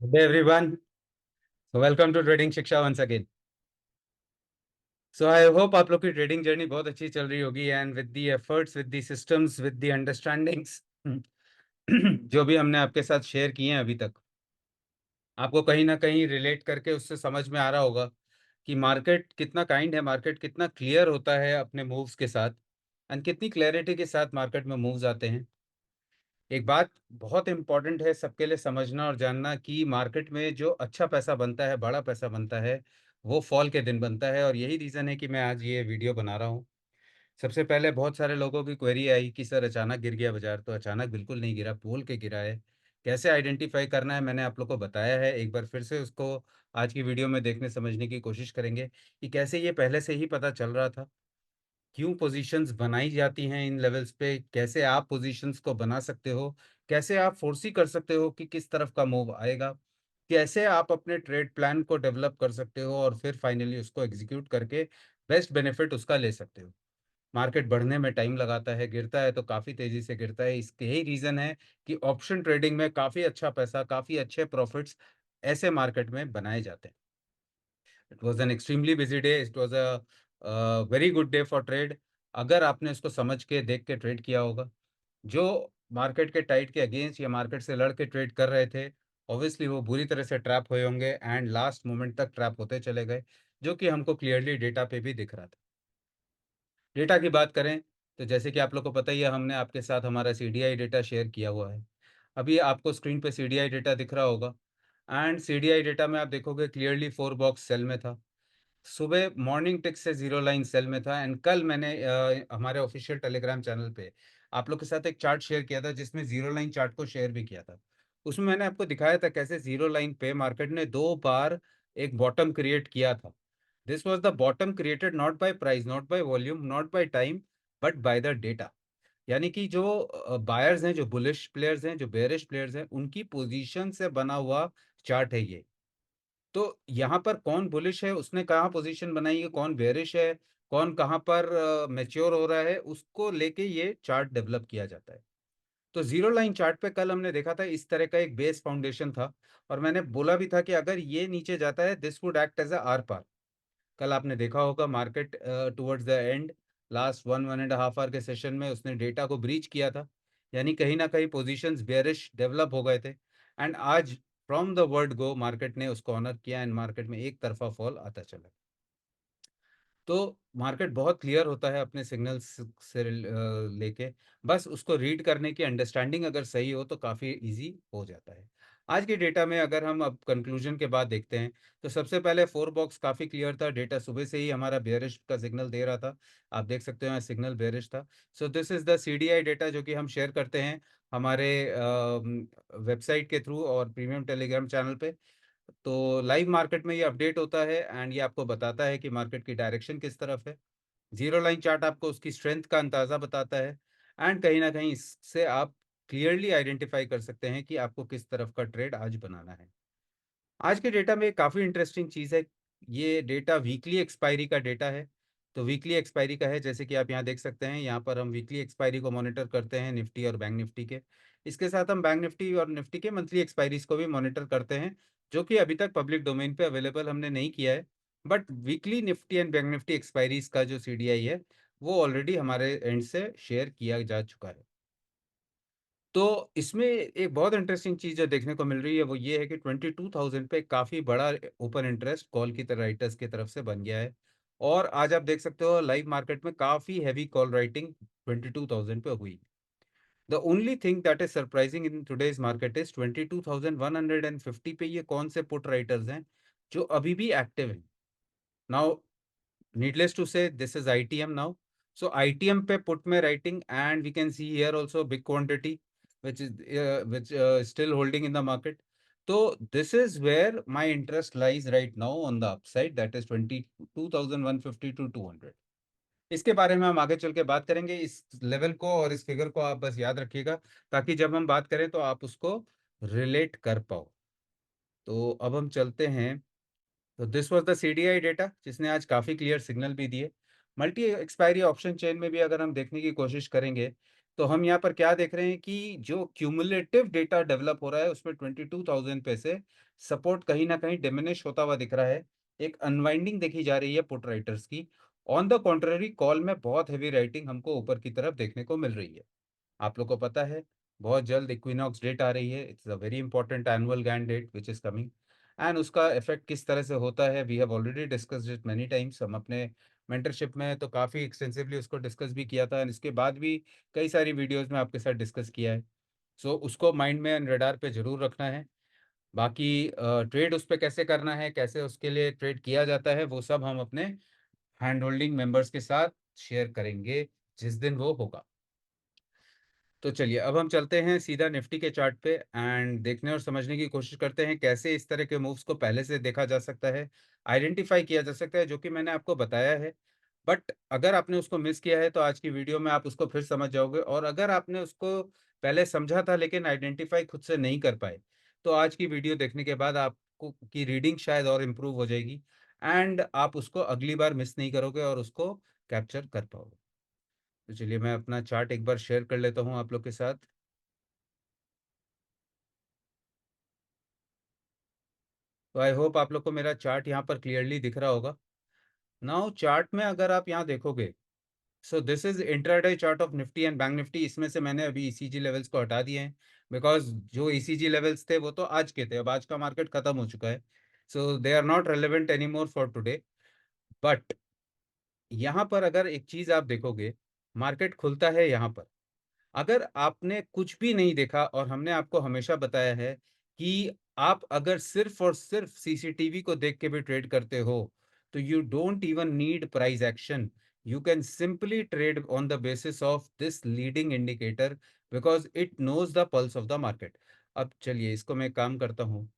Good day, everyone. So welcome to trading शिक्षा once again. So I hope आप लोग की ट्रेडिंग जर्नी बहुत अच्छी चल रही होगी and with the efforts, with the systems, with the understandings जो भी हमने आपके साथ शेयर किए हैं अभी तक, आपको कहीं ना कहीं रिलेट करके उससे समझ में आ रहा होगा कि मार्केट कितना काइंड है, मार्केट कितना क्लियर होता है अपने मूव्स के साथ एंड कितनी क्लैरिटी के साथ मार्केट में मूव्स आते हैं। एक बात बहुत इंपॉर्टेंट है सबके लिए समझना और जानना कि मार्केट में जो अच्छा पैसा बनता है, बड़ा पैसा बनता है, वो फॉल के दिन बनता है। और यही रीज़न है कि मैं आज ये वीडियो बना रहा हूँ। सबसे पहले बहुत सारे लोगों की क्वेरी आई कि सर अचानक गिर गया बाजार। तो अचानक बिल्कुल नहीं गिरा, बोल के गिरा है। कैसे आइडेंटिफाई करना है मैंने आप लोग को बताया है। एक बार फिर से उसको आज की वीडियो में देखने समझने की कोशिश करेंगे कि कैसे ये पहले से ही पता चल रहा था, क्यों पोजीशंस बनाई जाती हैं इन लेवल्स पे, कैसे आप पोजीशंस को बना सकते हो, कैसे आप फोर्सी कर सकते हो कि किस तरफ का मूव आएगा, कैसे आप अपने ट्रेड प्लान को डेवलप कर सकते हो और फिर फाइनली उसको एग्जीक्यूट करके बेस्ट बेनिफिट उसका ले सकते हो। मार्केट बढ़ने में टाइम लगाता है, गिरता है तो काफ़ी तेज़ी से गिरता है। इसके यही रीज़न है कि ऑप्शन ट्रेडिंग में काफ़ी अच्छा पैसा, काफ़ी अच्छे प्रॉफिट्स ऐसे मार्केट में बनाए जाते हैं। It was an extremely busy day, it was a very good day for trade. अगर आपने इसको समझ के देख के ट्रेड किया होगा, जो मार्केट के टाइट के अगेंस्ट या मार्केट से लड़ के ट्रेड कर रहे थे, ऑब्वियसली वो बुरी तरह से ट्रैप हुए होंगे एंड लास्ट मोमेंट तक ट्रैप होते चले गए, जो कि हमको क्लियरली डेटा पे भी दिख रहा था। डेटा की बात करें तो जैसे कि आप लोग को पता ही है, हमने आपके साथ हमारा सीडीआई डेटा शेयर किया हुआ है। अभी आपको स्क्रीन पे सीडीआई डेटा दिख रहा होगा एंड सीडीआई डेटा में आप देखोगे क्लियरली 4 बॉक्स सेल में था। सुबह मॉर्निंग टिक से जीरो लाइन सेल में था एंड कल मैंने हमारे ऑफिशियल टेलीग्राम चैनल पे आप लोग के साथ एक चार्ट शेयर किया था, जिसमें जीरो लाइन चार्ट को शेयर भी किया था। उसमें मैंने आपको दिखाया था कैसे जीरो लाइन पे मार्केट ने 2 बार एक बॉटम क्रिएट किया था। This was the bottom created not by price, not by volume, not by time, but by the data. यानी कि जो बायर्स हैं, जो बुलिश प्लेयर्स हैं, जो बेयरिश प्लेयर्स हैं, उनकी पोजीशन से बना हुआ चार्ट है ये। तो यहाँ पर कौन बुलिश है, उसने कहाँ पोजीशन बनाई है, कौन बेयरिश है, कौन कहाँ पर मैच्योर हो रहा है, उसको लेके ये चार्ट डेवलप किया जाता है। तो जीरो लाइन चार्ट पे कल हमने देखा था इस तरह का एक बेस फाउंडेशन था और मैंने बोला भी था कि अगर ये नीचे जाता है this would act as a आर पार। कल आपने देखा होगा market towards the end, last 1-1.5 hour के सेशन में उसने डेटा को ब्रीच किया था, यानी कहीं ना कहीं पोजीशंस बेयरिश डेवलप हो गए थे एंड आज from the word go market ने उसको ऑनर किया एंड मार्केट में एक तरफा फॉल आता चला। तो मार्केट बहुत क्लियर होता है अपने सिग्नल्स से लेके, बस उसको रीड करने की अंडरस्टैंडिंग अगर सही हो तो काफ़ी इजी हो जाता है। आज के डेटा में अगर हम अब कंक्लूजन के बाद देखते हैं तो सबसे पहले 4 बॉक्स काफ़ी क्लियर था, डेटा सुबह से ही हमारा बेयरिश का सिग्नल दे रहा था। आप देख सकते हो सिग्नल बेयरिश था। सो this is the CDI data जो कि हम शेयर करते हैं हमारे वेबसाइट के थ्रू और प्रीमियम टेलीग्राम चैनल पे। तो लाइव मार्केट में ये अपडेट होता है एंड ये आपको बताता है कि मार्केट की डायरेक्शन किस तरफ है। जीरो लाइन चार्ट आपको उसकी स्ट्रेंथ का अंदाज़ा बताता है एंड कहीं ना कहीं इससे आप क्लियरली आइडेंटिफाई कर सकते हैं कि आपको किस तरफ का ट्रेड आज बनाना है। आज के डेटा में काफ़ी इंटरेस्टिंग चीज़ है, ये डेटा वीकली एक्सपायरी का डेटा है। तो वीकली एक्सपायरी का है, जैसे कि आप यहाँ देख सकते हैं, यहाँ पर हम वीकली एक्सपायरी को मॉनिटर करते हैं निफ्टी और बैंक निफ्टी के। इसके साथ हम बैंक निफ्टी और निफ्टी के मंथली एक्सपायरीज को भी मॉनिटर करते हैं, जो कि अभी तक पब्लिक डोमेन पे अवेलेबल हमने नहीं किया है। But weekly Nifty and bank Nifty expiries का जो सीडीआई है, वो ऑलरेडी हमारे एंड से शेयर किया जा चुका है। तो इसमें एक बहुत इंटरेस्टिंग चीज़ जो देखने को मिल रही है वो ये है कि 22,000 पे काफ़ी बड़ा ओपन इंटरेस्ट कॉल की तरह राइटर्स की तरफ से बन गया है। और आज आप देख सकते हो लाइव मार्केट में काफ़ी हैवी कॉल राइटिंग 22,000 पे हुई। The only thing that is surprising in today's market is 22,150 पे ये कौन से पुट राइटर्स हैं जो अभी भी एक्टिव हैं। Now needless to say this is ITM now. So ITM पे put में writing and we can see here also big quantity which still holding in the market. So this is where my interest lies right now on the upside, that is 22,150 to 200। इसके बारे में हम आगे चल के बात करेंगे। इस लेवल को और इस फिगर को आप बस याद रखिएगा ताकि जब हम बात करें तो आप उसको रिलेट कर पाओ। तो अब हम चलते हैं। तो this was the CDI data जिसने आज काफ़ी क्लियर सिग्नल भी दिए। मल्टी एक्सपायरी ऑप्शन चेन में भी अगर हम देखने की कोशिश करेंगे तो हम यहाँ पर क्या देख रहे हैं कि जो क्यूमुलेटिव डेटा डेवलप हो रहा है उसमें 22,000 पे से सपोर्ट कहीं ना कहीं डिमिनिश होता हुआ दिख रहा है। एक अनवाइंडिंग देखी जा रही है पुट राइटर्स की। ऑन द कॉन्ट्ररी कॉल में बहुत हैवी राइटिंग हमको ऊपर की तरफ देखने को मिल रही है। आप लोग को पता है बहुत जल्द इक्विनॉक्स डेट आ रही है। It's a very important annual Gann date which is coming. And उसका इफेक्ट किस तरह से होता है we have already discussed it many times. हम अपने मेंटरशिप में तो काफ़ी एक्सटेंसिवली उसको डिस्कस भी किया था एंड इसके बाद भी कई सारी वीडियोस में आपके साथ डिस्कस किया है। सो उसको माइंड में एंड रडार पे जरूर रखना है। बाकी ट्रेड उस पर कैसे करना है, कैसे उसके लिए ट्रेड किया जाता है, वो सब हम अपने हैंड होल्डिंग मेंबर्स के साथ शेयर करेंगे जिस दिन वो होगा। तो चलिए अब हम चलते हैं सीधा निफ्टी के चार्ट पे एंड देखने और समझने की कोशिश करते हैं कैसे इस तरह के मूव्स को पहले से देखा जा सकता है, आइडेंटिफाई किया जा सकता है, जो कि मैंने आपको बताया है। बट अगर आपने उसको मिस किया है तो आज की वीडियो में आप उसको फिर समझ जाओगे, और अगर आपने उसको पहले समझा था लेकिन आइडेंटिफाई खुद से नहीं कर पाए, तो आज की वीडियो देखने के बाद आपको की रीडिंग शायद और इम्प्रूव हो जाएगी एंड आप उसको अगली बार मिस नहीं करोगे और उसको कैप्चर कर पाओगे। तो चलिए मैं अपना चार्ट एक बार शेयर कर लेता हूँ आप लोग के साथ। तो आई होप आप लोग को मेरा चार्ट यहाँ पर क्लियरली दिख रहा होगा। नाउ चार्ट में अगर आप यहाँ देखोगे, सो this is intraday chart of Nifty and bank Nifty. इसमें से मैंने अभी ईसीजी लेवल्स को हटा दिए हैं बिकॉज जो ईसीजी लेवल्स थे वो तो आज के थे, अब आज का मार्केट खत्म हो चुका है। So they are not relevant any more for today. But यहाँ पर अगर एक चीज आप देखोगे, मार्केट खुलता है यहाँ पर। अगर आपने कुछ भी नहीं देखा, और हमने आपको हमेशा बताया है कि आप अगर सिर्फ और सिर्फ सीसीटीवी को देख के भी ट्रेड करते हो तो you don't even need price action. You can simply trade on the basis of this leading indicator because it knows the pulse of the market. अब चलिए इसको मैं काम करता हूँ,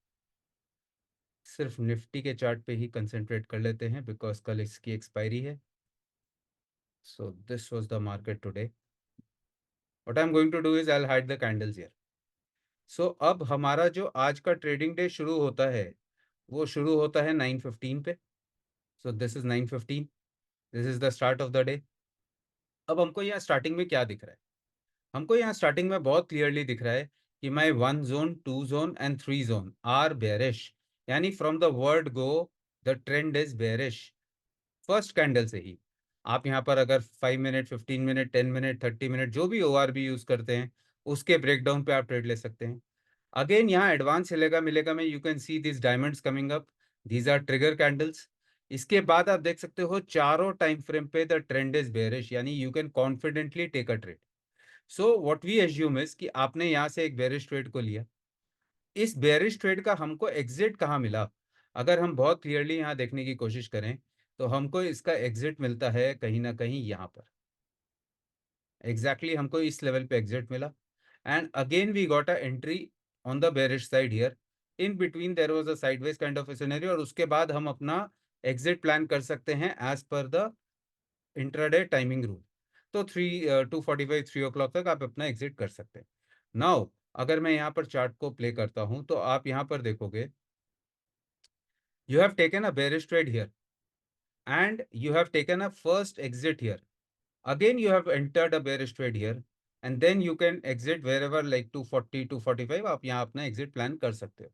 सिर्फ निफ्टी के चार्ट पे ही कंसेंट्रेट कर लेते हैं बिकॉज कल इसकी एक्सपायरी है। So this was the market today. What I am going to do is I will hide the candles here. So अब हमारा जो आज का ट्रेडिंग डे शुरू होता है वो शुरू होता है 9:15 पे। सो this is 9:15, this is the start of the day. अब हमको यहाँ स्टार्टिंग में क्या दिख रहा है? हमको यहाँ स्टार्टिंग में बहुत क्लियरली दिख रहा है कि my 1 zone 2 zone and 3 zone are bearish. यानी from the word go the trend is bearish first candle से ही। आप यहाँ पर अगर 5 मिनट 15 मिनट 10 मिनट 30 मिनट जो भी ORB यूज करते हैं उसके ब्रेकडाउन पे आप ट्रेड ले सकते हैं। अगेन यहाँ एडवांस हिलेगा मिलेगा में you can see this diamonds coming up, these are trigger candles. इसके बाद आप देख सकते हो चारों टाइम फ्रेम पे द ट्रेंड इज बेरिश, यानी you can confidently take a trade. So what we assume is कि आपने यहाँ से एक बेरिश ट्रेड को लिया। इस बेरिश ट्रेड का हमको एग्जिट कहाँ मिला? अगर हम बहुत क्लियरली यहाँ देखने की कोशिश करें तो हमको इसका एग्जिट मिलता है कहीं ना कहीं यहाँ पर। एग्जैक्टली हमको इस लेवल पे एग्जिट मिला and again we got a entry on the bearish side here. In between there was a sideways kind of scenario, और उसके बाद हम अपना एग्जिट प्लान कर सकते हैं as per the intraday timing rule. तो 2:45 3 o'clock तक आप अपना एग्जिट कर सकते हैं। नाउ अगर मैं यहाँ पर चार्ट को प्ले करता हूँ तो आप यहाँ पर देखोगे you have taken a bearish trade here and you have taken a first exit here. Again, you have entered a bearish trade here, and then you can exit wherever like 240, 245. आप यहाँ अपना exit plan कर सकते हो.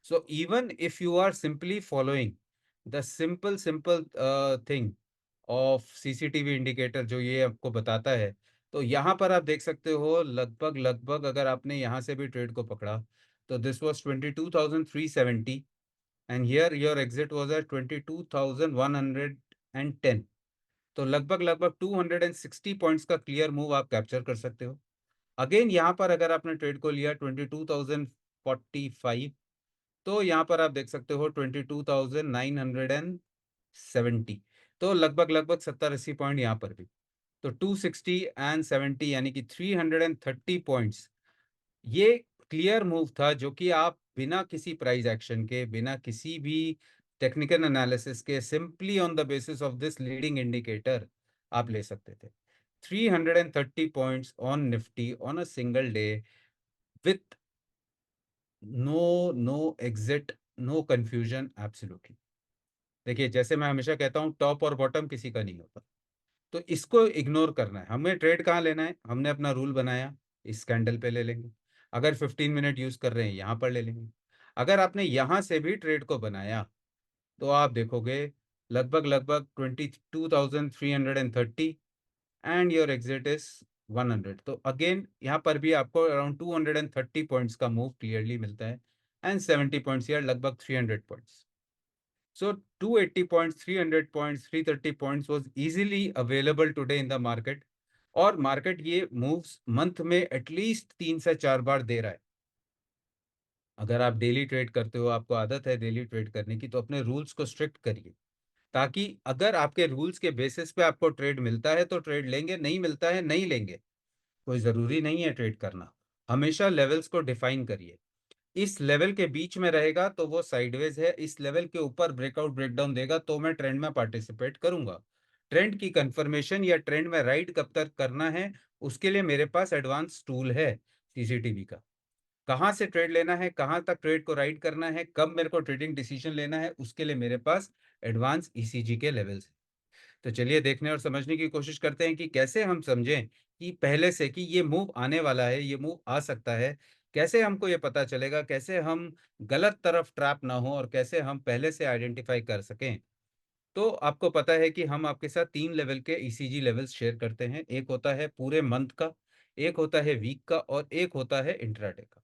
So even if you are simply following the simple thing of CCTV indicator जो ये आपको बताता है, तो यहाँ पर आप देख सकते हो लगभग लगभग अगर आपने यहाँ से भी ट्रेड को पकड़ा तो this was 22,370 and here your exit was at 22,110। तो लगभग लगभग 260 पॉइंट्स का क्लियर मूव आप कैप्चर कर सकते हो। अगेन यहाँ पर अगर आपने ट्रेड को लिया 22,045, तो यहाँ पर आप देख सकते हो 22,970। तो लगभग लगभग 70-80 पॉइंट यहाँ पर भी। तो 260 एंड 70 यानी कि 330 पॉइंट्स ये क्लियर मूव था जो कि आप बिना किसी प्राइस एक्शन के, बिना किसी भी टेक्निकल एनालिसिस के, simply on the basis of this leading indicator आप ले सकते थे। 330 points on Nifty on a single day with no no exit, no confusion, absolutely. देखिए जैसे मैं हमेशा कहता हूं टॉप और बॉटम किसी का नहीं होता। तो इसको इग्नोर करना है। हमें ट्रेड कहाँ लेना है, हमने अपना रूल बनाया, इस कैंडल पे ले लेंगे। अगर 15 मिनट यूज कर रहे हैं यहाँ पर ले लेंगे। अगर आपने यहाँ से भी ट्रेड को बनाया तो आप देखोगे लगभग लगभग 22,330 एंड योर एग्जिट इज 100। तो अगेन यहाँ पर भी आपको अराउंड 230 पॉइंट्स का मूव क्लियरली मिलता है एंड 70 पॉइंट्स या लगभग 300 points. So 280 points, 300 points, 330 points was easily available today in the market। और मार्केट ये मूव्स मंथ में एटलीस्ट 3 से 4 बार दे रहा है। अगर आप डेली ट्रेड करते हो, आपको आदत है डेली ट्रेड करने की, तो अपने रूल्स को स्ट्रिक्ट करिए, ताकि अगर आपके रूल्स के बेसिस पे आपको ट्रेड मिलता है तो ट्रेड लेंगे, नहीं मिलता है नहीं लेंगे। कोई जरूरी नहीं है ट्रेड करना। हमेशा लेवल्स को डिफाइन करिए। इस लेवल के बीच में रहेगा तो वो साइडवेज है, इस लेवल के ऊपर ब्रेकआउट ब्रेकडाउन देगा तो मैं ट्रेंड में पार्टिसिपेट करूंगा। ट्रेंड की कंफर्मेशन या ट्रेंड में राइड कब तक करना है, उसके लिए मेरे पास एडवांस टूल है सीसीटीवी का। कहाँ से ट्रेड लेना है, कहाँ तक ट्रेड को राइड करना है, कब मेरे को ट्रेडिंग डिसीजन लेना है, उसके लिए मेरे पास एडवांस ईसीजी के लेवल्स है। तो चलिए देखने और समझने की कोशिश करते हैं कि कैसे हम समझें कि पहले से कि ये मूव आने वाला है, ये मूव आ सकता है। कैसे हमको ये पता चलेगा, कैसे हम गलत तरफ ट्रैप ना हो और कैसे हम पहले से आइडेंटिफाई कर सकें। तो आपको पता है कि हम आपके साथ 3 लेवल के ईसीजी लेवल्स शेयर करते हैं। एक होता है पूरे मंथ का, एक होता है वीक का और एक होता है इंट्राडे का।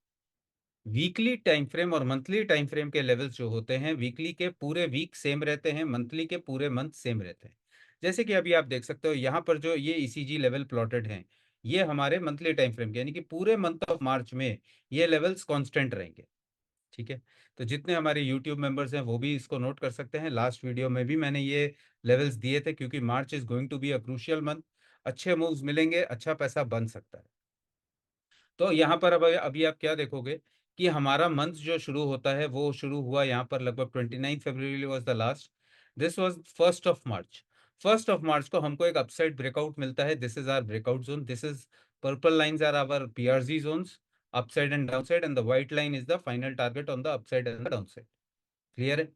वीकली टाइम फ्रेम और मंथली टाइम फ्रेम के लेवल्स जो होते हैं, वीकली के पूरे वीक सेम रहते हैं, मंथली के पूरे मंथ सेम रहते हैं। जैसे कि अभी आप देख सकते हो यहाँ पर जो ये ईसीजी लेवल प्लॉटेड हैं, ये हमारे मंथली टाइम फ्रेम के, यानी कि पूरे मंथ ऑफ मार्च में ये लेवल्स कांस्टेंट रहेंगे। ठीक है। तो जितने हमारे यूट्यूब मेंबर्स हैं वो भी इसको नोट कर सकते हैं। लास्ट वीडियो में भी मैंने ये लेवल्स दिए थे, क्योंकि March is going to be a crucial month. अच्छे मूव्स मिलेंगे, अच्छा पैसा बन सकता है। तो यहाँ पर अब अभी आप क्या देखोगे कि हमारा मंथ जो शुरू होता है वो शुरू हुआ यहाँ पर लगभग 29 फरवरी was the last. This was 1 March. 1 मार्च को हमको एक अपसाइड ब्रेकआउट मिलता है। This is our breakout zone, this is purple lines are our PRG zones, upside and downside, and the white line is the final target on the upside and the downside. Clear है।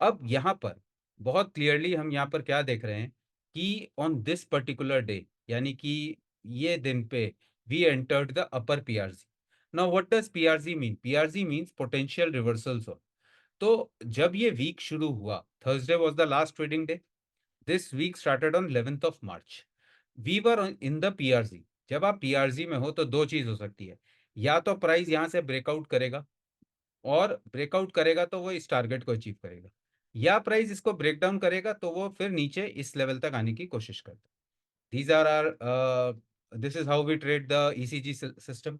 अब यहाँ पर बहुत clearly हम यहाँ पर क्या देख रहे हैं कि ऑन दिस पर्टिकुलर डे, यानी कि ये दिन पे, we entered the upper PRZ. Now what does PRZ mean? PRZ means potential reversal zone. तो जब ये वीक शुरू हुआ, Thursday was the last trading day, this week started on 11 March. We were in the PRZ. जब आप PRG में हो तो दो चीज हो सकती है, या तो प्राइस यहाँ से ब्रेकआउट करेगा, और ब्रेकआउट करेगा तो वो इस टारगेट को अचीव करेगा, या प्राइस इसको ब्रेक डाउन करेगा तो वो फिर नीचे इस लेवल तक आने की कोशिश करता है। These are are this is how we trade the ECG system.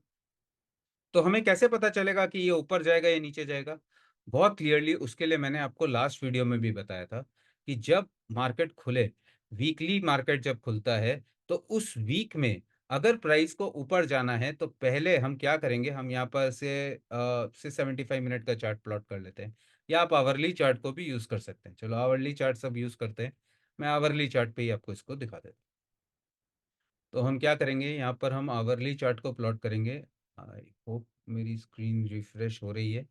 तो हमें कैसे पता चलेगा कि ये ऊपर जाएगा या नीचे जाएगा? बहुत क्लियरली उसके लिए मैंने आपको लास्ट वीडियो में भी बताया था कि जब मार्केट खुले, वीकली मार्केट जब खुलता है, तो उस वीक में अगर प्राइस को ऊपर जाना है तो पहले हम क्या करेंगे, हम यहाँ पर से 75 मिनट का चार्ट प्लॉट कर लेते हैं, या आप आवरली चार्ट को भी यूज कर सकते हैं। चलो आवरली चार्ट सब यूज करते हैं, मैं आवरली चार्ट पे ही आपको इसको दिखा देता हूँ। तो हम क्या करेंगे, यहाँ पर हम आवरली चार्ट को प्लॉट करेंगे। आई होप मेरी स्क्रीन रिफ्रेश हो रही है।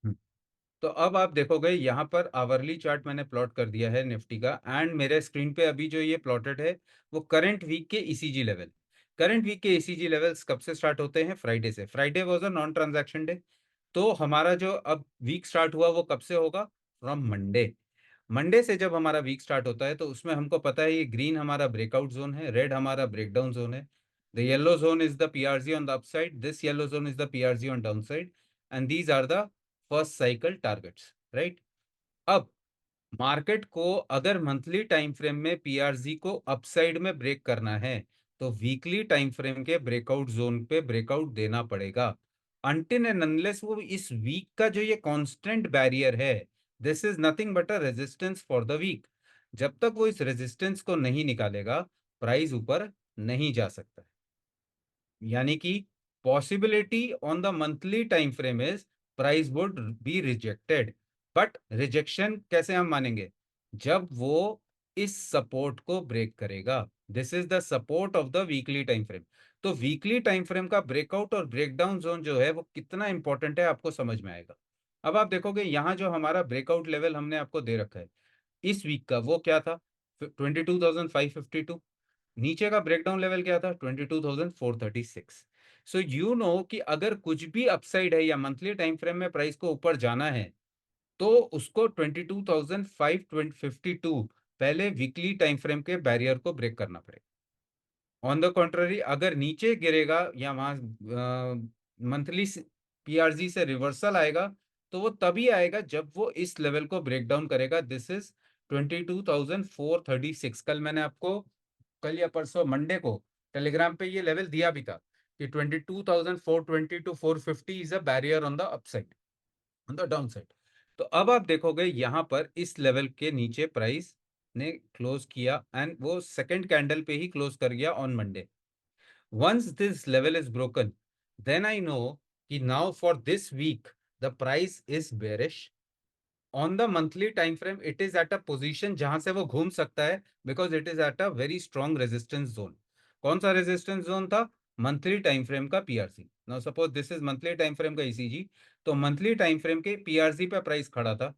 हम्म, तो अब आप देखोगे यहाँ पर आवरली चार्ट मैंने प्लॉट कर दिया है निफ्टी का, एंड मेरे स्क्रीन पे अभी जो ये प्लॉटेड है वो करंट वीक के ईसीजी लेवल। करंट वीक के ईसीजी लेवल्स कब से स्टार्ट होते हैं? फ्राइडे से। Friday was a non transaction day. तो हमारा जो अब वीक स्टार्ट हुआ वो कब से होगा? From Monday. मंडे से जब हमारा वीक स्टार्ट होता है तो उसमें हमको पता है ये ग्रीन हमारा ब्रेकआउट जोन है, रेड हमारा ब्रेकडाउन जोन है। The yellow zone is the PRZ on the upside, this yellow zone is the PRZ on downside, and these are the first cycle targets, right. अब market को अगर monthly time frame में PRZ को upside में break करना है तो weekly time frame के ब्रेकआउट जोन पे ब्रेकआउट देना पड़ेगा। अनटिल एंड अनलेस वो इस वीक का जो ये कांस्टेंट बैरियर है, this is nothing but a resistance for the week, जब तक वो इस रेजिस्टेंस को नहीं निकालेगा प्राइस ऊपर नहीं जा सकता। यानी कि possibility on the monthly time frame is price would be rejected. But rejection कैसे हम मानेंगे? जब वो इस सपोर्ट को ब्रेक करेगा। This is the support of the weekly time frame. तो वीकली टाइम फ्रेम का ब्रेकआउट और ब्रेकडाउन जोन जो है वो कितना इंपॉर्टेंट है आपको समझ में आएगा। अब आप देखोगे यहाँ जो हमारा ब्रेकआउट लेवल हमने आपको दे रखा है इस वीक का, वो क्या था? 22,552। नीचे का ब्रेकडाउन लेवल क्या था? 22,436। सो यू नो कि अगर कुछ भी अपसाइड है या मंथली टाइम फ्रेम में प्राइस को ऊपर जाना है तो उसको 22,552 पहले वीकली टाइम फ्रेम के बैरियर को ब्रेक करना पड़ेगा। ऑन द कॉन्ट्ररी अगर नीचे गिरेगा या वहां मंथली पीआरजी से रिवर्सल आएगा तो वो तभी आएगा जब वो इस लेवल को ब्रेक डाउन करेगा। This is 22,436। कल मैंने आपको, कल या परसों मंडे को टेलीग्राम पे ये लेवल दिया भी था कि 22,420 to 450 is a barrier on the upside, on the downside. तो अब आप देखोगे यहां पर इस लेवल के नीचे प्राइस ने क्लोज किया एंड वो सेकंड कैंडल पे ही क्लोज कर गया on Monday. Once this level is broken then I know कि now for this week the price is bearish. On the monthly time frame it is at a position जहां से वो घूम सकता है because it is at a very strong resistance zone. कौन सा resistance zone था? मंथली टाइम फ्रेम का PRC. Now suppose this is monthly time frame का ईसीजी, तो मंथली टाइम फ्रेम के पीआरसी पे प्राइस खड़ा था,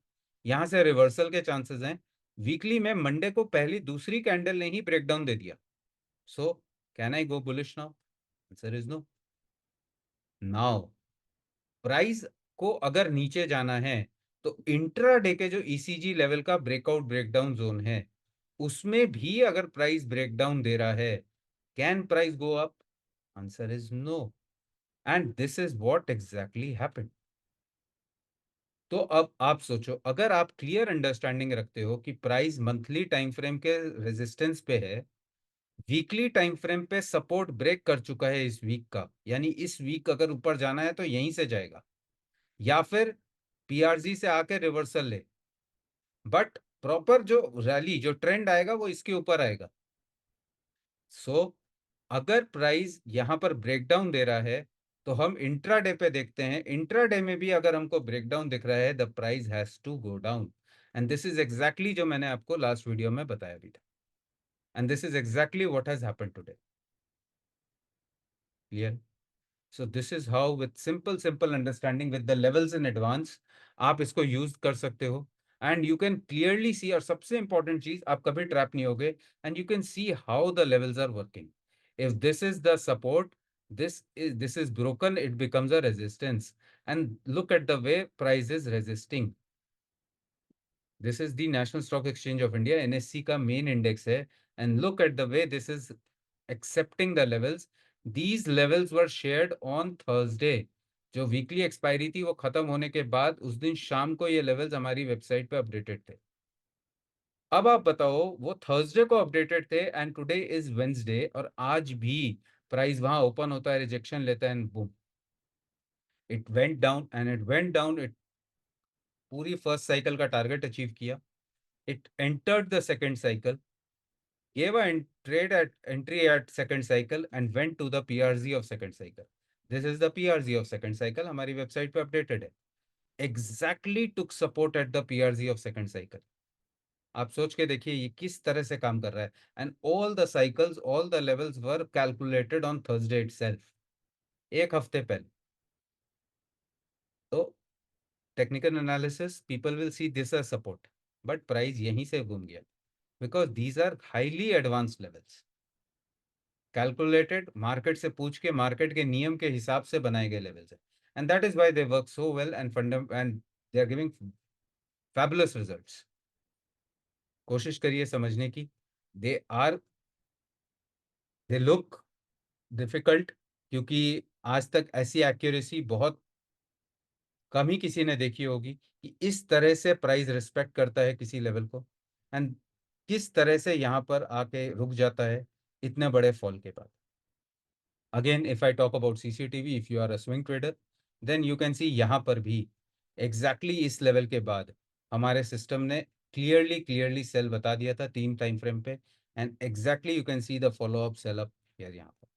यहां से रिवर्सल के चांसेस हैं। वीकली में मंडे को पहली दूसरी कैंडल ने ही ब्रेकडाउन दे दिया। So can I go bullish now? Answer is no. Now price को अगर नीचे जाना है तो इंट्राडे के जो ईसीजी लेवल का ब्रेकआउट ब्रेकडाउन जोन है उसमें भी अगर प्राइस ब्रेकडाउन दे रहा है, can price go up? Answer is no. And this is what exactly happened. तो अब आप सोचो, अगर आप क्लियर अंडरस्टैंडिंग रखते हो कि प्राइस मंथली टाइम फ्रेम के रेजिस्टेंस पे है, वीकली टाइम फ्रेम पे सपोर्ट ब्रेक कर चुका है इस वीक का, यानी इस वीक अगर ऊपर जाना है तो यहीं से जाएगा या फिर पीआरजी से आके रिवर्सल ले, बट प्रॉपर जो रैली जो ट्रेंड आएगा वो इसके ऊपर आएगा। सो अगर प्राइस यहां पर ब्रेकडाउन दे रहा है तो हम इंट्राडे पे देखते हैं, इंट्राडे में भी अगर हमको ब्रेकडाउन दिख रहा है the price has to go down. And this is exactly जो मैंने आपको लास्ट वीडियो में बताया भी था, and this is exactly what has happened today. Clear? So this is how with simple simple understanding with the levels in advance आप इसको use कर सकते हो and you can clearly see. और सबसे इंपॉर्टेंट चीज, आप कभी ट्रैप नहीं होगे and you can see how the levels are working. If this is the support, this is broken, it becomes a resistance, and look at the way price is resisting. This is the National Stock Exchange of India, NSE का main index है, and look at the way this is accepting the levels. These levels were shared on Thursday. जो weekly expiry थी वो खत्म होने के बाद उस दिन शाम को ये लेवल्स हमारी वेबसाइट पे अपडेटेड थे। अब आप बताओ, वो थर्सडे को अपडेटेड थे एंड टुडे इज वेंसडे, और आज भी प्राइस वहां ओपन होता है, रिजेक्शन लेता है and boom it went down and it went down. It पूरी फर्स्ट साइकिल का टारगेट अचीव किया, it entered the second cycle, gave a trade at entry at second cycle and went to the PRZ of second cycle. This is the PRZ of second cycle, हमारी website पे updated है। Exactly took support at the PRZ of second cycle. आप सोच के देखिए ये किस तरह से काम कर रहा है। And all the cycles, all the levels were calculated on Thursday itself, एक हफ्ते पहले। तो technical analysis people will see this as support, but price यहीं से घूम गया because these are highly advanced levels, calculated, market से पूछ के मार्केट के नियम के हिसाब से बनाए गए लेवल्स है। And that is why they work so well and and they are giving fabulous results. कोशिश करिए समझने की। They are, they look difficult, क्योंकि आज तक ऐसी एक्यूरेसी बहुत कम ही किसी ने देखी होगी कि इस तरह से प्राइस रिस्पेक्ट करता है किसी लेवल को एंड किस तरह से यहाँ पर आके रुक जाता है इतने बड़े फॉल के बाद। Again if I talk about CCTV, if you are a swing trader then you can see यहाँ पर भी एग्जैक्टली इस लेवल के बाद हमारे सिस्टम ने क्लियरली क्लियरली सेल बता दिया था 3 टाइम फ्रेम पे, and exactly you can see the follow up sell up here यहाँ पर।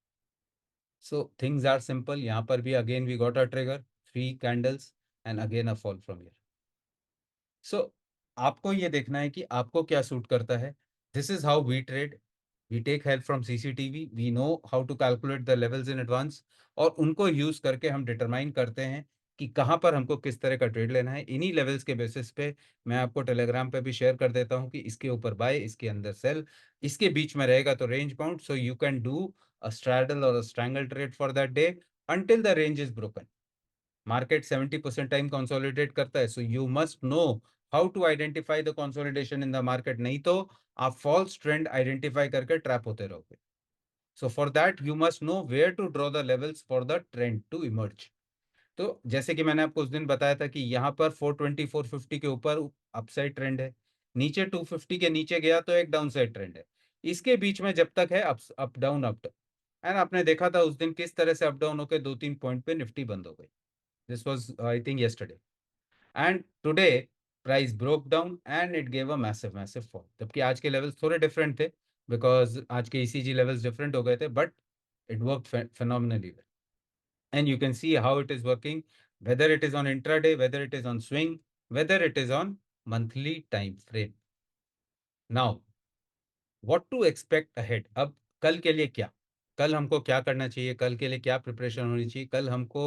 So things are simple. यहाँ पर भी again we got a trigger, 3 candles and again a fall from here. So आपको ये देखना है कि आपको क्या सूट करता है। This is how we trade, we take help from CCTV, we know how to calculate the levels in advance, और उनको यूज करके हम डिटरमाइन करते हैं कि कहाँ पर हमको किस तरह का ट्रेड लेना है। इन्हीं लेवल्स के बेसिस पे मैं आपको टेलीग्राम पे भी शेयर कर देता हूँ कि इसके ऊपर बाय, इसके अंदर सेल, इसके बीच में रहेगा तो range bound, so you can do a straddle और a strangle trade for that day until the range is broken. Market 70% time consolidate करता है, so you must know how to identify the consolidation in the market, नहीं तो आप false trend identify करके trap होते रहोगे। So for that you must know where to draw the levels for the trend to emerge. तो जैसे कि मैंने आपको उस दिन बताया था कि यहाँ पर 420 450 के ऊपर अपसाइड ट्रेंड है, नीचे 250 के नीचे गया तो एक डाउन साइड ट्रेंड है, इसके बीच में जब तक है अप डाउन अप। एंड आपने देखा था उस दिन किस तरह से अप डाउन होकर 2-3 पॉइंट पे निफ्टी बंद हो गई। This was I think yesterday, and today price broke down and it gave a massive massive fall, जबकि आज के लेवल्स थोड़े डिफरेंट थे बिकॉज आज के ईसीजी लेवल्स डिफरेंट हो गए थे, but it work phenomenally well. And you can see how it is working, whether it is on intraday, whether it is on swing, whether it is on monthly time frame. Now what to expect ahead, अब कल के लिए क्या, कल हमको क्या करना चाहिए, कल के लिए क्या प्रिपरेशन होनी चाहिए, कल हमको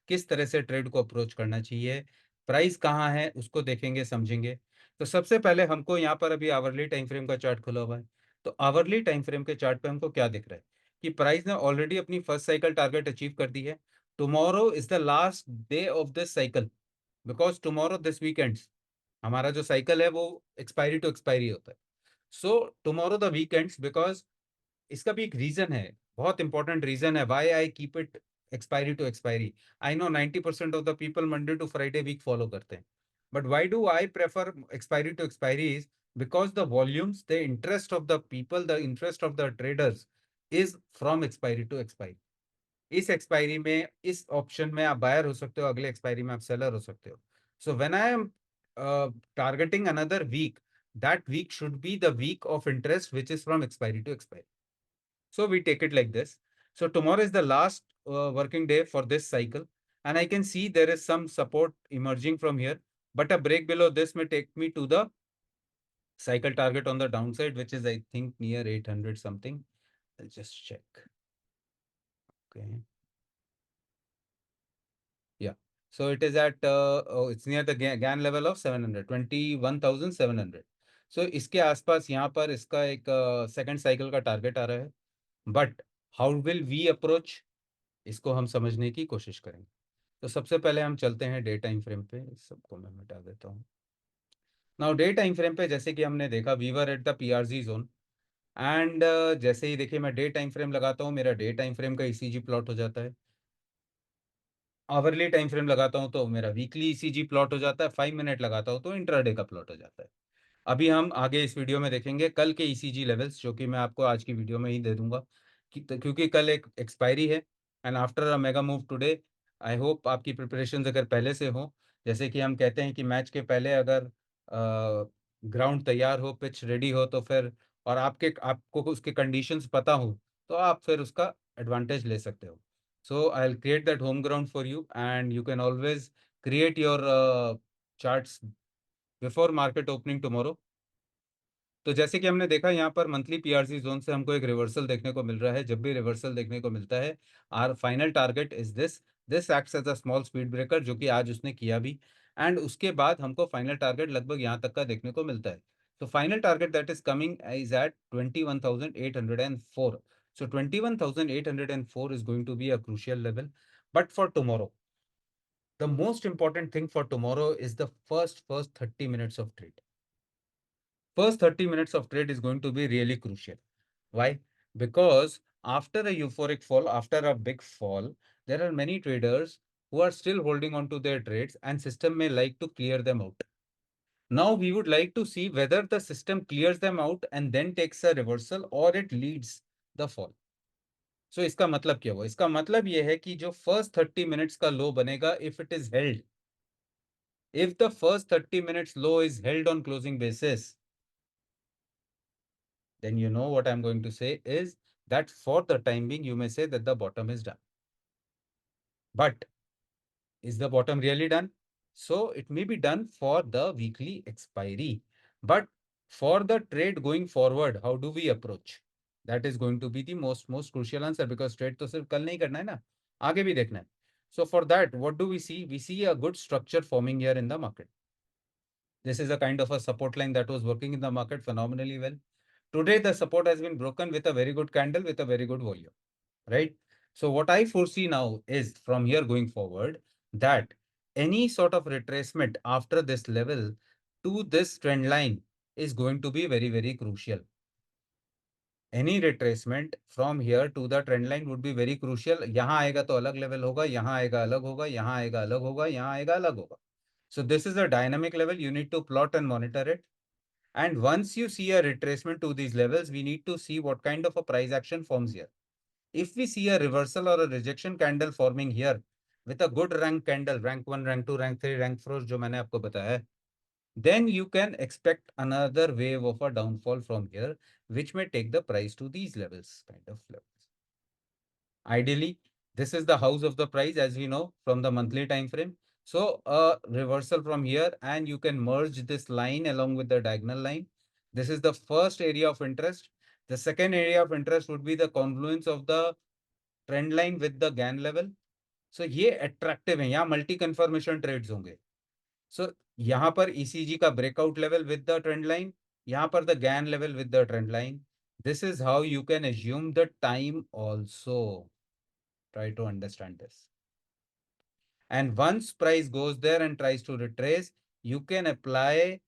किस तरह से ट्रेड को अप्रोच करना चाहिए, प्राइस कहाँ है उसको देखेंगे समझेंगे। तो सबसे पहले हमको यहाँ पर अभी आवरली टाइम फ्रेम का चार्ट खुला हुआ है, तो आवरली टाइम फ्रेम के चार्ट पे हमको क्या दिख रहा है कि प्राइस ने ऑलरेडी अपनी फर्स्ट साइकिल टारगेट अचीव कर दी है। Tomorrow is the last day of this cycle, because tomorrow this weekend हमारा जो साइकिल है वो एक्सपायरी टू एक्सपायरी होता है। So tomorrow the weekends, because इसका भी एक रीजन है, बहुत इंपॉर्टेंट रीजन है why I keep it expiry to expiry. I know 90% of the people Monday to Friday week follow करते हैं, but why do I prefer expiry to expiry is because the volumes, the interest of the people, the interest of the traders is from expiry to expiry. इस expiry में, इस option में आप buyer हो सकते हो, अगले एक्सपायरी में आप सेलर हो सकते हो। So when I am targeting another week, that week should be the week of interest which is from expiry to expiry. So we take it like this. So tomorrow is the last working day for this cycle, and I can see there is some support emerging from here, but a break below this may take me to the cycle target on the downside, which is I think near 800 something. I'll just check. Okay. Yeah. So it is at oh, it's near the GAN level of 700, 21,700. So इसके आसपास यहाँ पर इसका एक second cycle का target आ रहा है, but how will we approach, इसको हम समझने की कोशिश करेंगे। तो सबसे पहले हम चलते हैं डे टाइम फ्रेम पे, इस सबको मैं मिटा देता हूँ। नाउ डे टाइम फ्रेम पे जैसे कि हमने देखा we were at the PRZ zone, and जैसे ही देखिए मैं डे टाइम फ्रेम लगाता हूँ, मेरा डे टाइम फ्रेम का ईसीजी प्लॉट हो जाता है। आवरली टाइम फ्रेम लगाता हूँ तो मेरा वीकली ईसीजी प्लॉट हो जाता है, 5 मिनट लगाता हूँ तो इंट्राडे का प्लॉट हो जाता है। अभी हम आगे इस वीडियो में देखेंगे कल के ईसीजी लेवल्स, जो कि मैं आपको आज की वीडियो में ही दे दूंगा क्योंकि कल एक एक्सपायरी है and after a mega move today. I hope आपकी प्रिपरेशंस अगर पहले से हो, जैसे कि हम कहते हैं कि मैच के पहले अगर ग्राउंड तैयार हो, पिच रेडी हो, तो फिर और आपको उसके कंडीशंस पता हो तो आप फिर उसका एडवांटेज ले सकते हो। So I will create that home ground for you and you can always create your charts before market opening tomorrow. तो जैसे कि हमने देखा यहाँ पर मंथली पीआरसी जोन से हमको एक रिवर्सल देखने को मिल रहा है। जब भी रिवर्सल देखने को मिलता है, our final target is this, this acts as a small speed breaker, जो कि आज उसने किया भी। एंड उसके बाद हमको फाइनल टारगेट लगभग यहाँ तक का देखने को मिलता है। तो final target that is coming is at 21,804। So 21,804 is going to be a crucial level. But for tomorrow, the most important thing for tomorrow is the first 30 minutes of trade. First 30 minutes of trade is going to be really crucial. Why? Because after a euphoric fall, after a big fall, there are many traders who are still holding on to their trades and system may like to clear them out. Now we would like to see whether the system clears them out and then takes a reversal or it leads the fall. So इसका मतलब क्या हुआ? इसका मतलब ये है कि जो first 30 minutes का लो बनेगा, if it is held, if the first 30 minutes low is held on closing basis, then you know what I'm going to say is that for the time being, you may say that the bottom is done. But is the bottom really done? So it may be done for the weekly expiry. But for the trade going forward, how do we approach? That is going to be the most crucial answer, because trade तो सिर्फ कल नहीं करना है ना, आगे भी देखना है. So for that, what do we see? We see a good structure forming here in the market. This is a kind of a support line that was working in the market phenomenally well. Today, the support has been broken with a very good candle with a very good volume, right? So what I foresee now is from here going forward that any sort of retracement after this level to this trend line is going to be very, very crucial. Any retracement from here to the trend line would be very crucial. यहाँ आएगा तो अलग level होगा, यहाँ आएगा अलग होगा, यहाँ आएगा अलग होगा, यहाँ आएगा अलग होगा. So this is a dynamic level. You need to plot and monitor it. And once you see a retracement to these levels, we need to see what kind of a price action forms here. If we see a reversal or a rejection candle forming here with a good rank candle, rank 1, rank 2, rank 3, rank 4, जो मैंने आपको बताया है, then you can expect another wave of a downfall from here, which may take the price to these levels, kind of levels. Ideally, this is the house of the price, as we know from the monthly time frame. So a reversal from here, and you can merge this line along with the diagonal line. This is the first area of interest. The second area of interest would be the confluence of the trend line with the GAN level. So ये attractive है, यहाँ multi confirmation trades होंगे. So यहाँ पर ECG का breakout level with the trend line, यहाँ पर the GAN level with the trend line. This is how you can assume the time also. Try to understand this. And once price goes there and tries to retrace, you can apply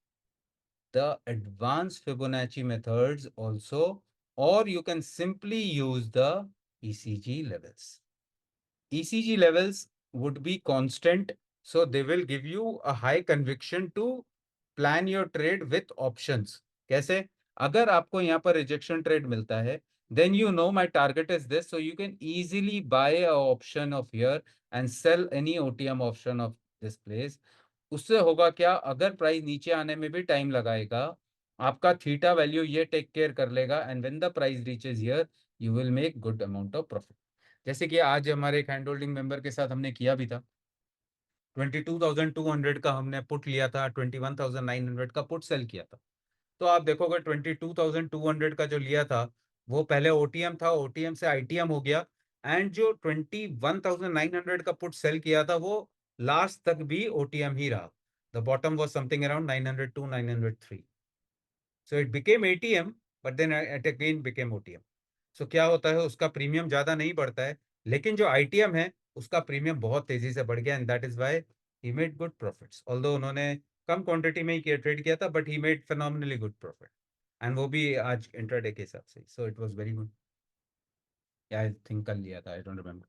the advanced Fibonacci methods also, or you can simply use the ECG levels. ECG levels would be constant, so they will give you a high conviction to plan your trade with options. कैसे? अगर आपको यहाँ पर rejection trade मिलता है, then you know my target is this, so you can easily buy a option of here and sell any OTM option of this place. उससे होगा क्या? अगर प्राइस नीचे आने में भी टाइम लगाएगा, आपका थीटा वैल्यू ये टेक केयर कर लेगा, and when the price reaches here you will make good amount of profit. जैसे कि आज हमारे एक हैंड होल्डिंग मेंबर के साथ हमने किया भी था. 22,200 का हमने पुट लिया था, 21,900 का पुट सेल किया था. तो आप देखोगे 22,200 का जो लिया था वो पहले ओटीएम था, ओटीएम से आईटीएम हो गया, एंड जो 21,900 का पुट सेल किया था वो लास्ट तक भी ओटीएम ही रहा. The bottom was something around 902, 903. So it became ATM, but then it again became OTM. So क्या होता है, उसका प्रीमियम ज्यादा नहीं बढ़ता है, लेकिन जो आईटीएम है उसका प्रीमियम बहुत तेजी से बढ़ गया, and that is why he made good profits. Although उन्होंने कम क्वांटिटी में ही ट्रेड किया था, but he made phenomenally good profit, and वो भी आज इंट्राडे के हिसाब से. So it was very good. I think कल लिया था, I don't remember.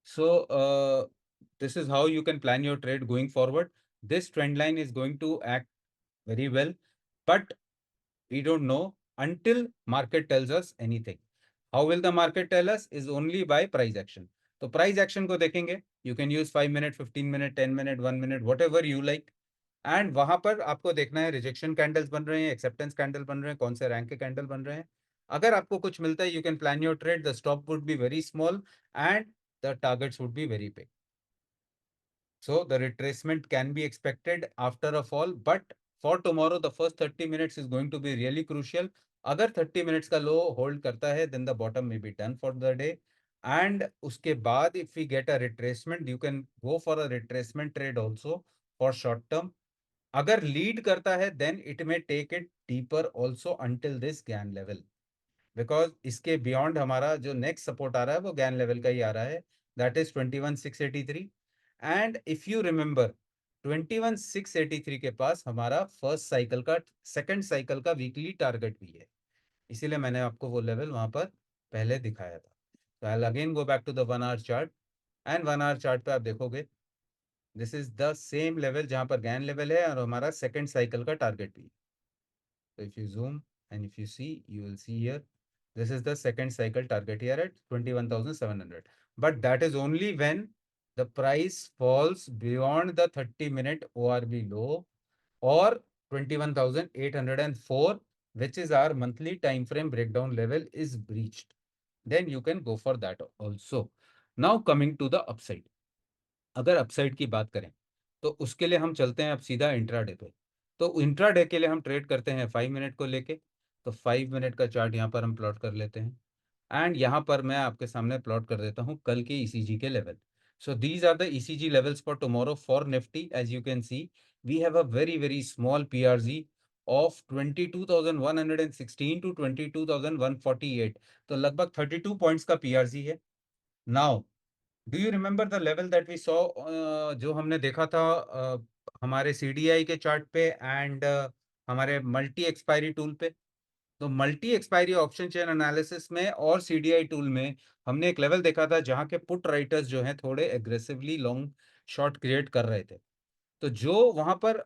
So this is how you can plan your trade going forward. This trend line is going to act very well, but we don't know until market tells us anything. How will the market tell us? Is only by price action. तो price action को देखेंगे. You can use 5 minute, 15 minute, 10 minute, 1 minute, whatever you like. And वहां पर आपको देखना है rejection candles बन रहे हैं, एक्सेप्टेंस कैंडल बन रहे हैं, कौन से रैंक के कैंडल बन रहे हैं. अगर आपको कुछ मिलता है, you can plan your trade. The stop would be very small and the targets would be very big. So the retracement can be expected after a fall, but for tomorrow the first 30 minutes is going to be really crucial. अगर 30 minutes का लो hold करता है, then the bottom may be done for the day. And उसके बाद if we get a retracement, you can go for a retracement trade also for short term. अगर lead करता है, then it may take it deeper also until this GAN level. Because इसके beyond हमारा जो next support आ रहा है वो gain level का ही आ रहा है, that is 21,683. And if you remember 21,683 के पास हमारा फर्स्ट साइकिल का, सेकंड साइकिल का वीकली टारगेट भी है, इसीलिए मैंने आपको वो लेवल वहां पर पहले दिखाया था. तो I again go back to the 1 hour chart, and 1 hour chart पे आप देखोगे this is the same level जहां पर गैन लेवल है और हमारा सेकंड साइकिल का टारगेट भी है. So if you zoom and if you see, you will see here, this is the second cycle target here at 21,700. But that is only when the price falls beyond the 30-minute ORB low or 21,804, which is our monthly time frame breakdown level is breached. Then you can go for that also. Now coming to the upside. अगर upside की बात करें तो उसके लिए हम चलते हैं अब सीधा इंट्राडे पे. तो इंट्राडे के लिए हम ट्रेड करते हैं 5 मिनट को लेके. तो 5 मिनट का चार्ट यहाँ पर हम प्लॉट कर लेते हैं, एंड यहाँ पर मैं आपके सामने प्लॉट कर देता हूँ कल के ईसीजी के level. So these are the ECG levels for tomorrow for Nifty. As you can see, we have a very small PRZ of 22,116 to 22,148. तो लगभग 32 पॉइंट्स का PRZ है. Now, do you remember the level that we saw, जो हमने देखा था हमारे CDI के चार्ट पे एंड हमारे मल्टी एक्सपायरी टूल पे? तो multi expiry option chain analysis में और सीडीआई टूल में हमने एक लेवल देखा था जहां के पुट राइटर्स जो हैं थोड़े एग्रेसिवली लॉन्ग शॉर्ट क्रिएट कर रहे थे. तो जो वहां पर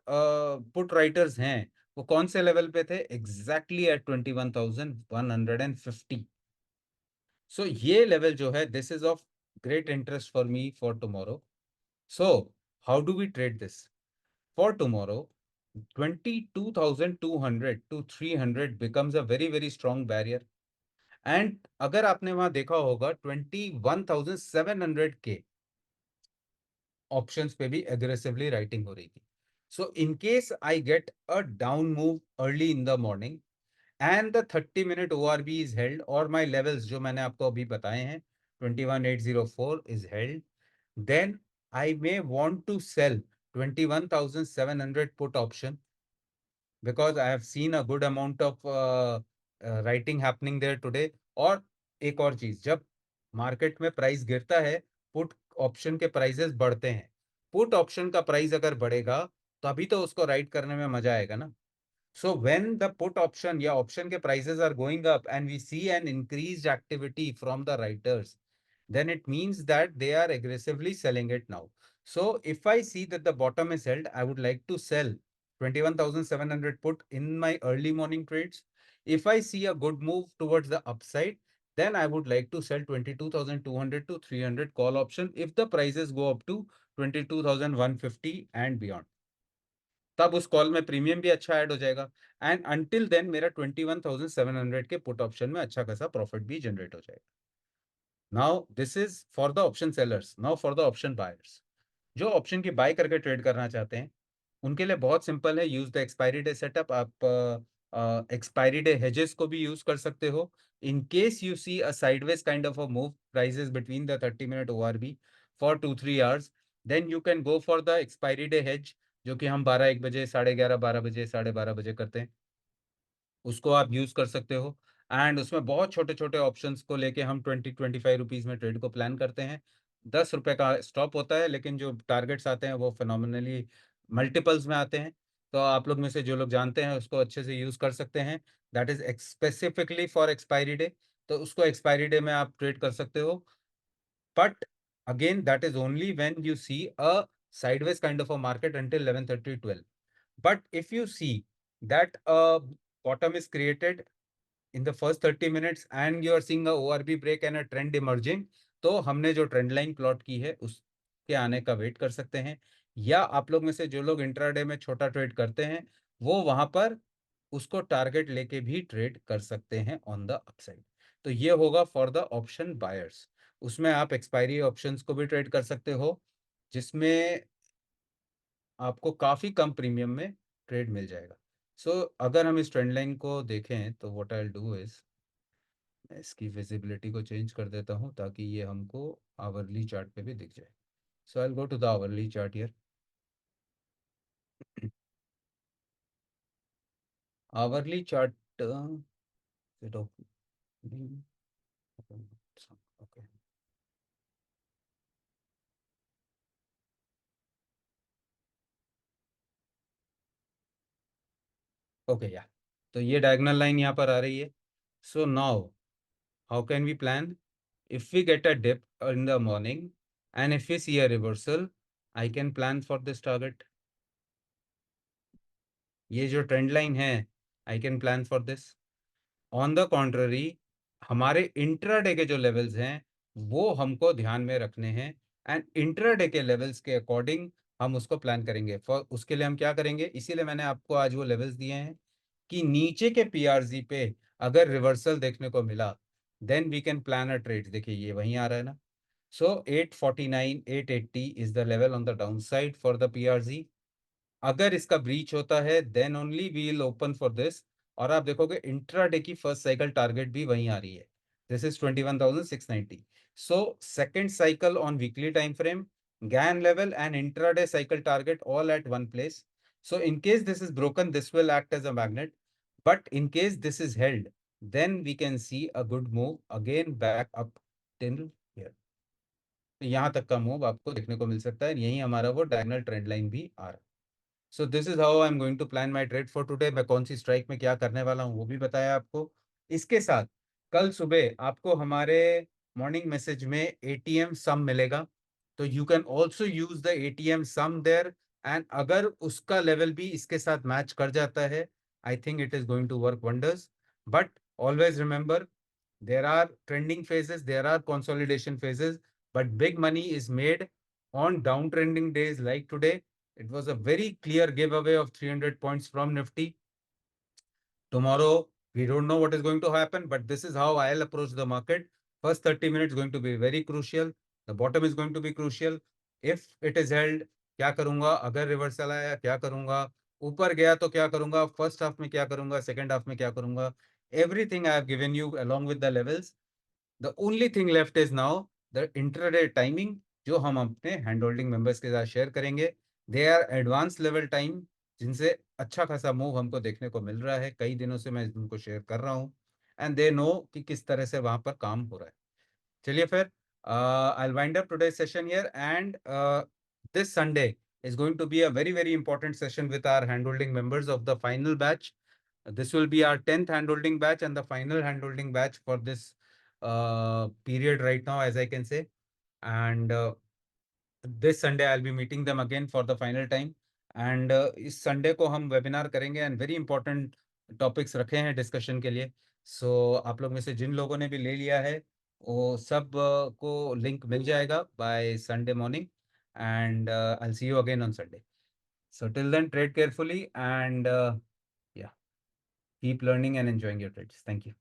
पुट राइटर्स हैं वो कौन से लेवल पे थे? Exactly at 21,150. सो ये लेवल जो है this is of great interest for me for tomorrow. So how do we trade this for tomorrow? 22,200 to 300 becomes a very strong barrier. And अगर आपने वहां देखा होगा 21,700 के ऑप्शंस पे भी एग्रेसिवली राइटिंग हो रही थी. So in case I get a down move early in the morning and the 30-minute ORB is held और माय लेवल्स जो मैंने आपको अभी बताए हैं 21,804 is held, then I may want to sell 21,700 put option because I have seen a good amount of writing happening there today. और एक और चीज, जब मार्केट में प्राइस गिरता है पुट ऑप्शन के प्राइसेस बढ़ते हैं. पुट ऑप्शन का प्राइस अगर बढ़ेगा तभी तो उसको राइट करने में मजा आएगा ना. So when the put option या option के prices are going up and we see an increased activity from the writers, then it means that they are aggressively selling it now. So if I see that the bottom is held, I would like to sell 21,700 put in my early morning trades. If I see a good move towards the upside, then I would like to sell 22,200 to 300 call option if the prices go up to 22,150 and beyond. तब उस call में premium भी अच्छा add हो जाएगा and until then मेरा 21,700 के put option में अच्छा खासा प्रॉफिट भी जनरेट हो जाएगा. Now this is for the option sellers. Now for the option buyers, जो ऑप्शन की बाय करके ट्रेड करना चाहते हैं उनके लिए बहुत सिंपल है. Use the expiry day setup. आप एक्सपायरी डे हेजेस को भी यूज कर सकते हो. In case you see a sideways kind of a move prices between the 30-minute ORB for 2-3 hours, then you can go for the expiry day hedge जो कि हम 12-1 बजे, 11:30, 12 बजे, 12:30 बजे करते हैं. उसको आप यूज कर सकते हो एंड उसमें बहुत छोटे छोटे ऑप्शंस को लेके हम 20-25 रुपीज में ट्रेड को प्लान करते हैं. 10 रुपए का स्टॉप होता है लेकिन जो टारगेट्स आते हैं वो फिनोमिनली मल्टीपल्स में आते हैं. तो आप लोग में से जो लोग जानते हैं उसको अच्छे से यूज कर सकते हैं. That is specifically for expiry day. तो उसको एक्सपायरी डे में आप ट्रेड कर सकते हो. But again that is only when you see a sideways kind of a market until 11:30, 12. But if you see that a bottom is created in the first 30 minutes and you are seeing a ORB break and a trend emerging, तो हमने जो trend line plot की है उसके आने का wait कर सकते हैं. या आप लोग में से जो लोग इंट्राडे में छोटा ट्रेड करते हैं वो वहां पर उसको टारगेट लेके भी ट्रेड कर सकते हैं ऑन द अपसाइड. तो ये होगा फॉर द ऑप्शन बायर्स. उसमें आप एक्सपायरी ऑप्शंस को भी ट्रेड कर सकते हो जिसमें आपको काफी कम प्रीमियम में ट्रेड मिल जाएगा. सो अगर हम इस ट्रेंड लाइन को देखें तो what I will do is मैं इसकी विजिबिलिटी को चेंज कर देता हूं ताकि ये हमको आवरली चार्ट पे भी दिख जाए. So I will go to the hourly chart here. Hourly chart okay. Okay या तो ये डायगोनल लाइन यहाँ पर आ रही है. So now how can we plan? if we get a dip in the morning and if we see a reversal, I can plan for this target. ये जो ट्रेंड लाइन है I can plan for this. On the contrary हमारे intraday के जो levels हैं वो हमको ध्यान में रखने हैं एंड इंट्राडे के लेवल्स के अकॉर्डिंग हम उसको प्लान करेंगे. फॉर उसके लिए हम क्या करेंगे, इसीलिए मैंने आपको आज वो लेवल्स दिए हैं कि नीचे के PRZ पे अगर रिवर्सल देखने को मिला then we can plan a trade. देखिए ये वहीं आ रहा है ना. So 849, 880 is the level on the downside for the PRZ. अगर इसका ब्रीच होता है then only we will open for this. और आप देखोगे इंट्राडे की फर्स्ट साइकिल टारगेट भी वहीं आ रही है. This is 21,690. So second cycle on weekly time frame GAN level and intraday cycle target all at one place. So in case this is broken, this will act as a magnet. But in case this is held, then we can see a good move again back up till here. तो यहाँ तक का move आपको देखने को मिल सकता है, यही हमारा वो डायगोनल ट्रेंड लाइन भी आ रहा है. So this is how I am going to plan my trade for today. मैं कौन सी स्ट्राइक में क्या करने वाला हूँ वो भी बताया आपको. इसके साथ कल सुबह आपको हमारे मॉर्निंग मैसेज में एटीएम सम मिलेगा, तो you can also use the ATM sum there. And अगर उसका लेवल भी इसके साथ मैच कर जाता है, I think it is going to work wonders. But always remember, there are trending phases, there are consolidation phases, but big money is made on downtrending days like today. It was a very clear giveaway of 300 points from Nifty. Tomorrow, we don't know what is going to happen, but this is how I'll approach the market. First 30 minutes going to be very crucial. The bottom is going to be crucial. If it is held, क्या करूंगा? अगर reversal आया क्या करूंगा? ऊपर गया तो क्या करूंगा? फर्स्ट हाफ में क्या करूंगा? सेकंड हाफ में क्या करूंगा? Everything I have given you along with the levels. The only thing left is now the intraday timing, जो हम अपने हैंड होल्डिंग मेंबर्स के साथ शेयर करेंगे. They are advance level time, जिनसे अच्छा खासा मूव हमको देखने को मिल रहा है. कई दिनों से मैं उनको शेयर कर रहा हूँ, एंड दे नो कि किस तरह से वहां पर काम हो रहा है. चलिए फिर, I wind up today session here. And this Sunday is going to be a very, very important session with our handholding members of the final batch. This will be our 10th handholding batch and the final handholding batch for this period right now, as I can say. And this Sunday I'll be meeting them again for the final time. And इस Sunday को हम webinar करेंगे and very important topics रखे हैं discussion के लिए. सो आप लोग में से जिन लोगों ने भी ले लिया है, वो सब को लिंक मिल जाएगा by Sunday morning. And I'll see you again on Sunday. So till then, trade carefully and yeah, keep learning and enjoying your trades. Thank you.